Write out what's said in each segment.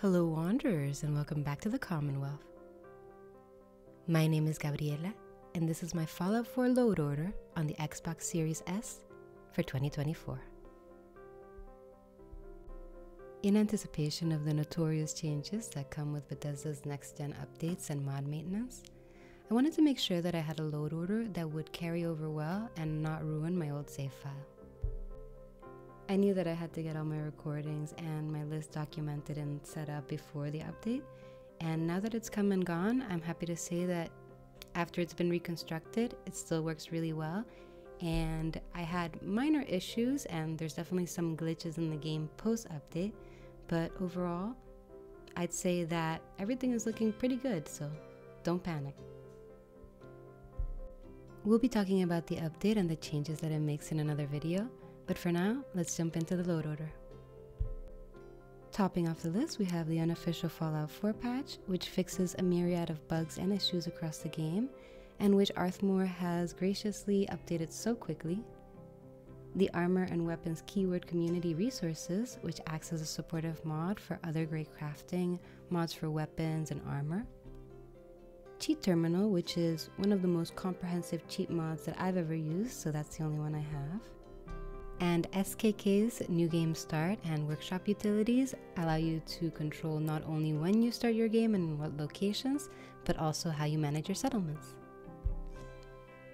Hello Wanderers, and welcome back to the Commonwealth. My name is Gabriela, and this is my Fallout 4 load order on the Xbox Series S for 2024. In anticipation of the notorious changes that come with Bethesda's next-gen updates and mod maintenance, I wanted to make sure that I had a load order that would carry over well and not ruin my old save file. I knew that I had to get all my recordings and my list documented and set up before the update, and now that it's come and gone, I'm happy to say that after it's been reconstructed, it still works really well. And I had minor issues, and there's definitely some glitches in the game post-update, but overall, I'd say that everything is looking pretty good, so don't panic. We'll be talking about the update and the changes that it makes in another video, but for now, let's jump into the load order. Topping off the list, we have the Unofficial Fallout 4 patch, which fixes a myriad of bugs and issues across the game, and which Arthmore has graciously updated so quickly. The Armor and Weapons Keyword Community Resources, which acts as a supportive mod for other great crafting, mods for weapons and armor. Cheat Terminal, which is one of the most comprehensive cheat mods that I've ever used, so that's the only one I have. And SKK's New Game Start and Workshop utilities allow you to control not only when you start your game and in what locations, but also how you manage your settlements.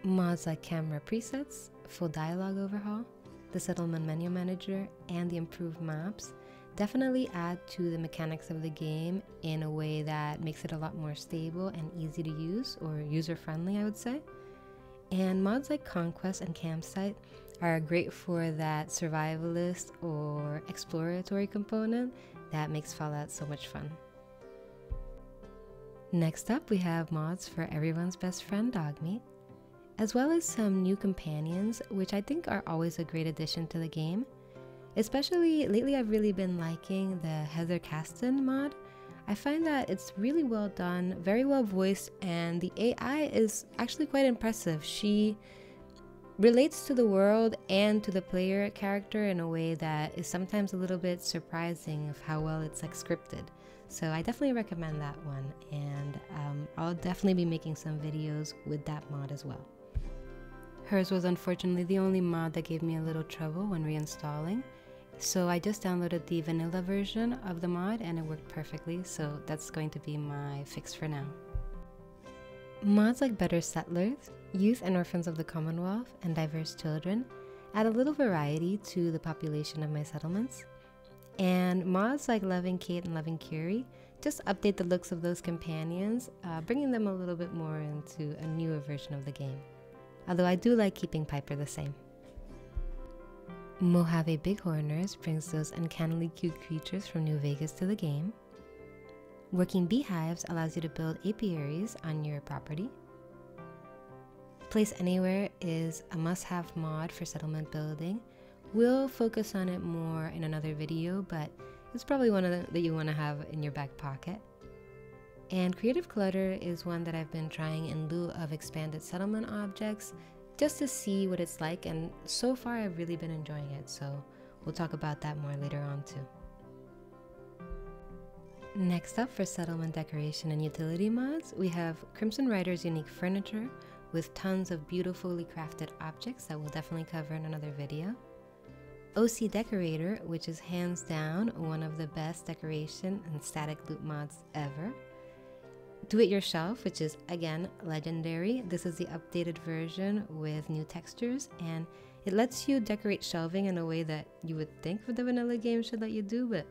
Mods like Camera Presets, Full Dialogue Overhaul, the Settlement Menu Manager, and the improved maps definitely add to the mechanics of the game in a way that makes it a lot more stable and easy to use, or user-friendly, I would say. And mods like Conquest and Campsite are great for that survivalist or exploratory component that makes Fallout so much fun. Next up, we have mods for everyone's best friend, Dogmeat, as well as some new companions, which I think are always a great addition to the game. Especially lately, I've really been liking the Heather Caston mod. I find that it's really well done, very well voiced, and the AI is actually quite impressive. She relates to the world and to the player character in a way that is sometimes a little bit surprising of how well it's scripted. So I definitely recommend that one, and I'll definitely be making some videos with that mod as well. Hers was unfortunately the only mod that gave me a little trouble when reinstalling. So I just downloaded the vanilla version of the mod and it worked perfectly, so that's going to be my fix for now. Mods like Better Settlers, Youth and Orphans of the Commonwealth, and Diverse Children add a little variety to the population of my settlements. And mods like Loving Kate and Loving Curie just update the looks of those companions, bringing them a little bit more into a newer version of the game. Although I do like keeping Piper the same. Mojave Bighorners brings those uncannily cute creatures from New Vegas to the game. Working Beehives allows you to build apiaries on your property. Place Anywhere is a must-have mod for settlement building. We'll focus on it more in another video, but it's probably one of them that you want to have in your back pocket. And Creative Clutter is one that I've been trying in lieu of expanded settlement objects, just to see what it's like, and so far I've really been enjoying it, so we'll talk about that more later on too. Next up, for settlement decoration and utility mods, we have Crimson Rider's unique furniture with tons of beautifully crafted objects that we'll definitely cover in another video. OC Decorator, which is hands down one of the best decoration and static loot mods ever. Do It Yourself, which is again legendary. This is the updated version with new textures, and it lets you decorate shelving in a way that you would think the vanilla game should let you do, but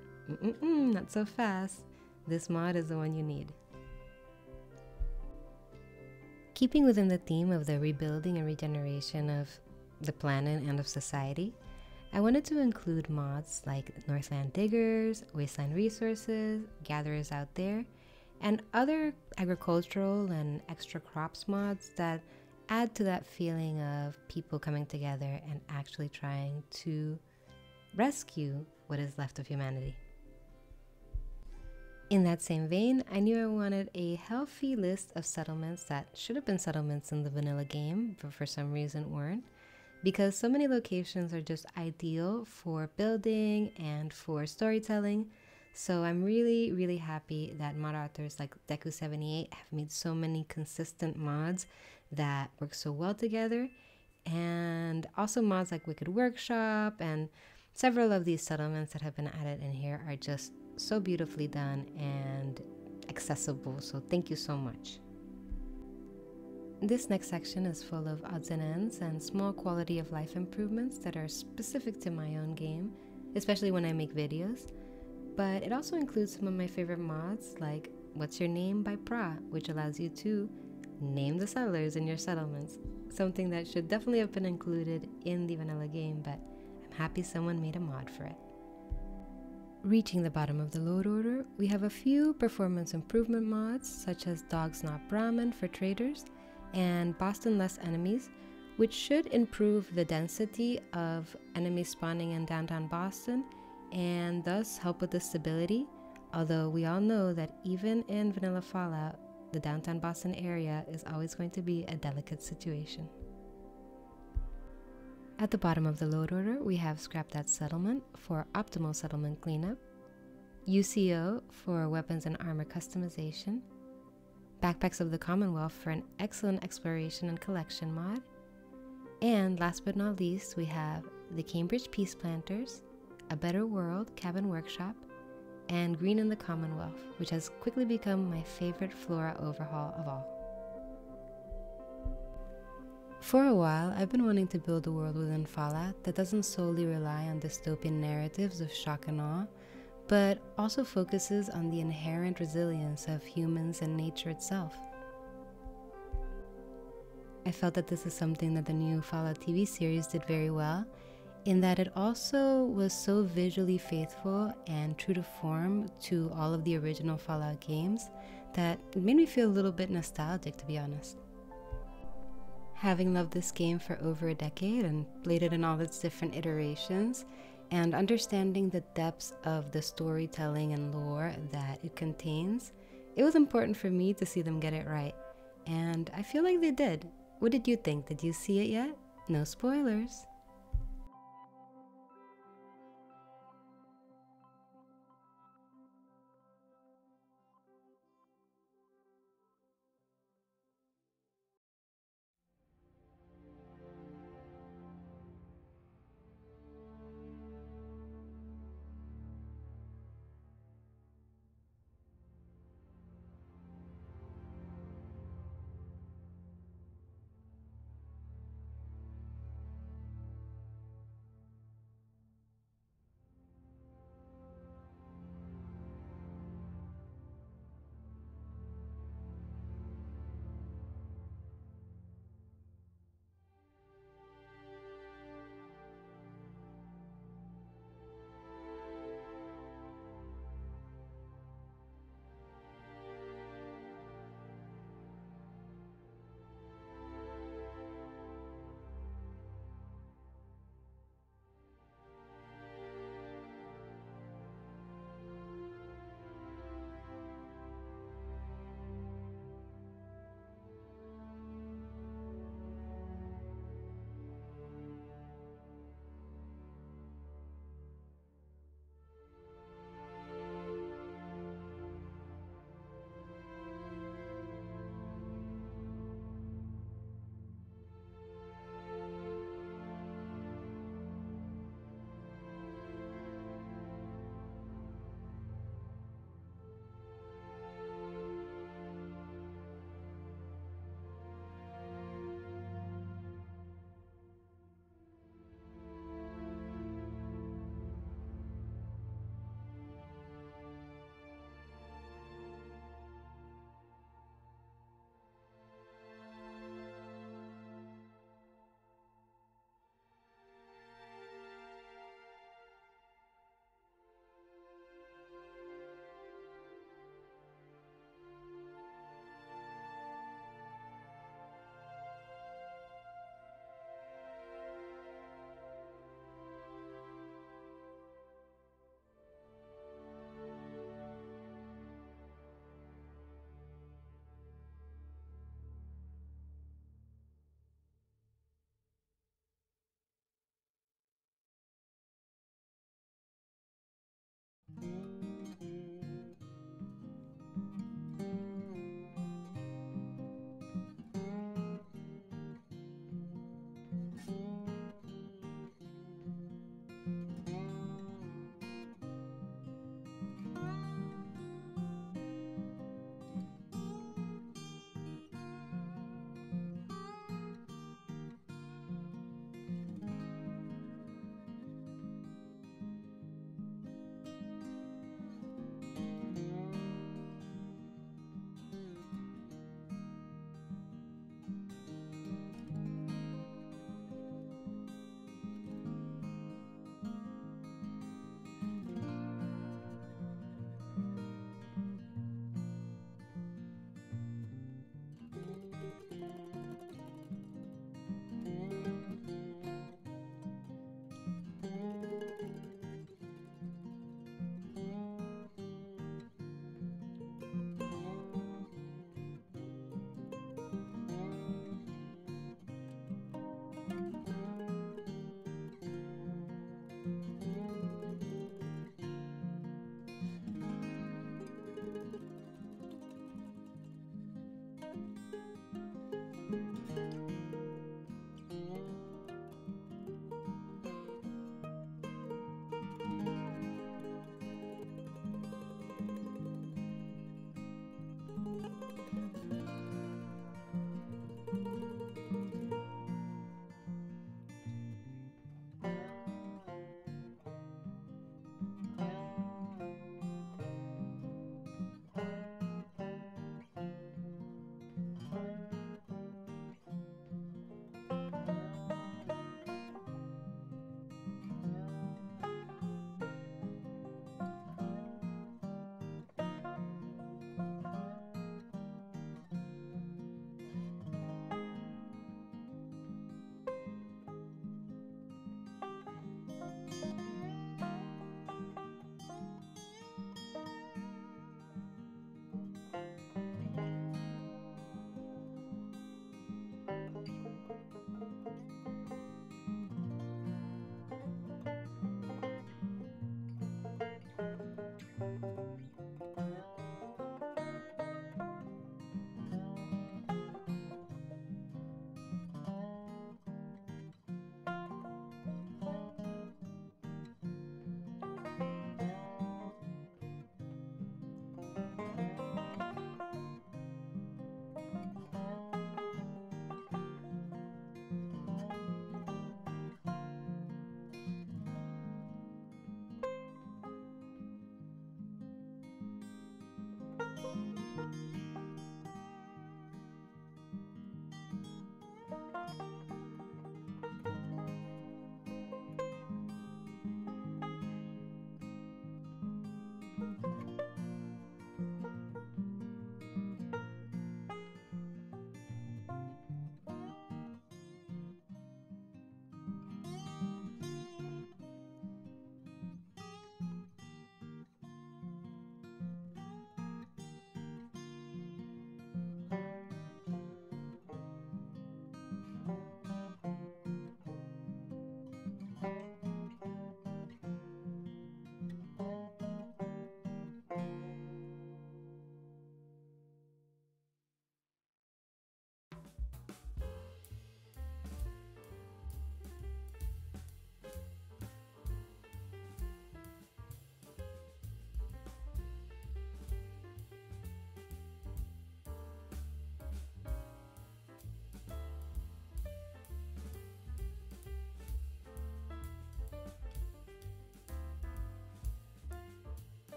not so fast. This mod is the one you need. Keeping within the theme of the rebuilding and regeneration of the planet and of society, I wanted to include mods like Northland Diggers, Wasteland Resources, Gatherers Out There, and other agricultural and extra crops mods that add to that feeling of people coming together and actually trying to rescue what is left of humanity. In that same vein, I knew I wanted a healthy list of settlements that should have been settlements in the vanilla game, but for some reason weren't, because so many locations are just ideal for building and for storytelling. So I'm really, really happy that mod authors like Deku78 have made so many consistent mods that work so well together. And also mods like Wicked Workshop and several of these settlements that have been added in here are just so beautifully done and accessible. So thank you so much. This next section is full of odds and ends and small quality of life improvements that are specific to my own game, especially when I make videos. But it also includes some of my favorite mods like What's Your Name by Pra, which allows you to name the settlers in your settlements. Something that should definitely have been included in the vanilla game, but I'm happy someone made a mod for it. Reaching the bottom of the load order, we have a few performance improvement mods such as Dogs Not Brahmin for traders and Boston Less Enemies, which should improve the density of enemies spawning in downtown Boston and thus help with the stability, although we all know that even in vanilla Fallout, the downtown Boston area is always going to be a delicate situation. At the bottom of the load order, we have Scrap That Settlement for optimal settlement cleanup, UCO for weapons and armor customization, Backpacks of the Commonwealth for an excellent exploration and collection mod, and last but not least, we have the Cambridge Peace Planters, A Better World Cabin Workshop, and Green in the Commonwealth, which has quickly become my favorite Flora overhaul of all. For a while, I've been wanting to build a world within Fallout that doesn't solely rely on dystopian narratives of shock and awe, but also focuses on the inherent resilience of humans and nature itself. I felt that this is something that the new Fallout TV series did very well, in that it also was so visually faithful and true to form to all of the original Fallout games that it made me feel a little bit nostalgic, to be honest. Having loved this game for over a decade and played it in all its different iterations, and understanding the depths of the storytelling and lore that it contains, it was important for me to see them get it right, and I feel like they did. What did you think? Did you see it yet? No spoilers.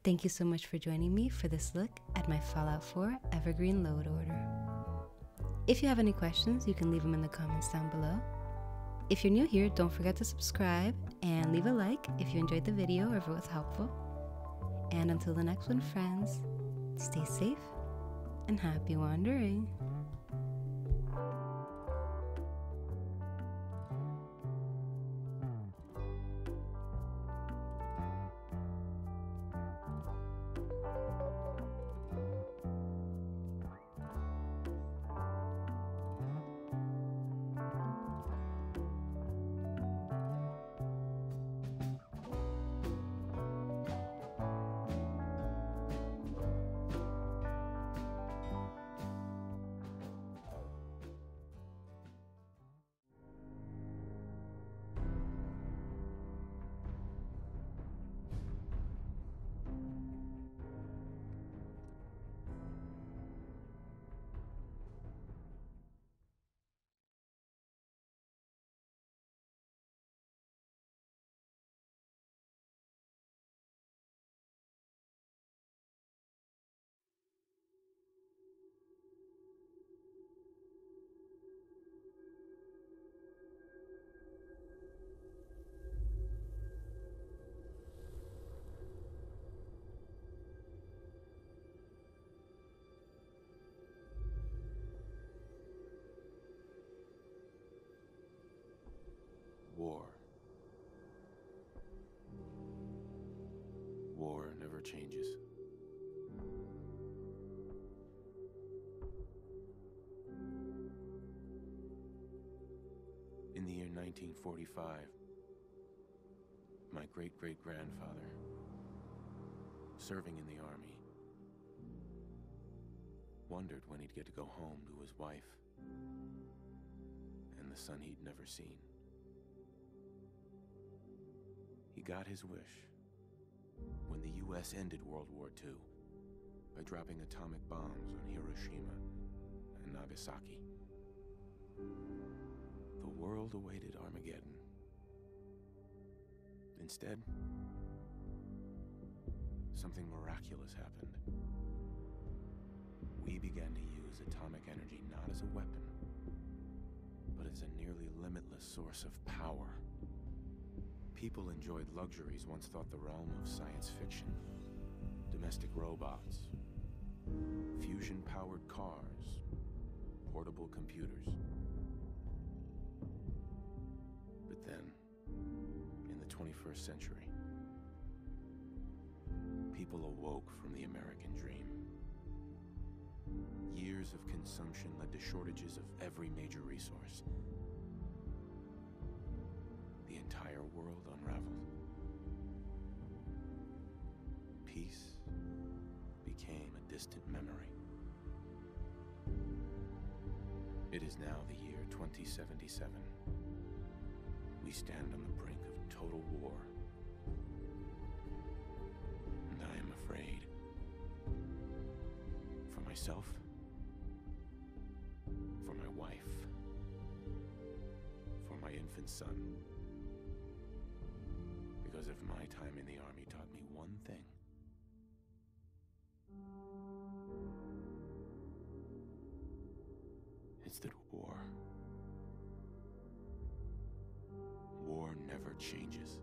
Thank you so much for joining me for this look at my Fallout 4 Evergreen load order. If you have any questions, you can leave them in the comments down below. If you're new here, don't forget to subscribe and leave a like if you enjoyed the video or if it was helpful. And until the next one, friends, stay safe and happy wandering. War. War never changes. In the year 1945, my great-great-grandfather, serving in the army, wondered when he'd get to go home to his wife and the son he'd never seen. He got his wish when the US ended World War II by dropping atomic bombs on Hiroshima and Nagasaki. The world awaited Armageddon. Instead, something miraculous happened. We began to use atomic energy not as a weapon, but as a nearly limitless source of power. People enjoyed luxuries once thought the realm of science fiction. Domestic robots, fusion-powered cars, portable computers. But then, in the 21st century, people awoke from the American dream. Years of consumption led to shortages of every major resource. The entire world unraveled. Peace became a distant memory. It is now the year 2077. We stand on the brink of total war. And I am afraid. For myself, for my wife, for my infant son. Because if my time in the army taught me one thing, it's that war never changes.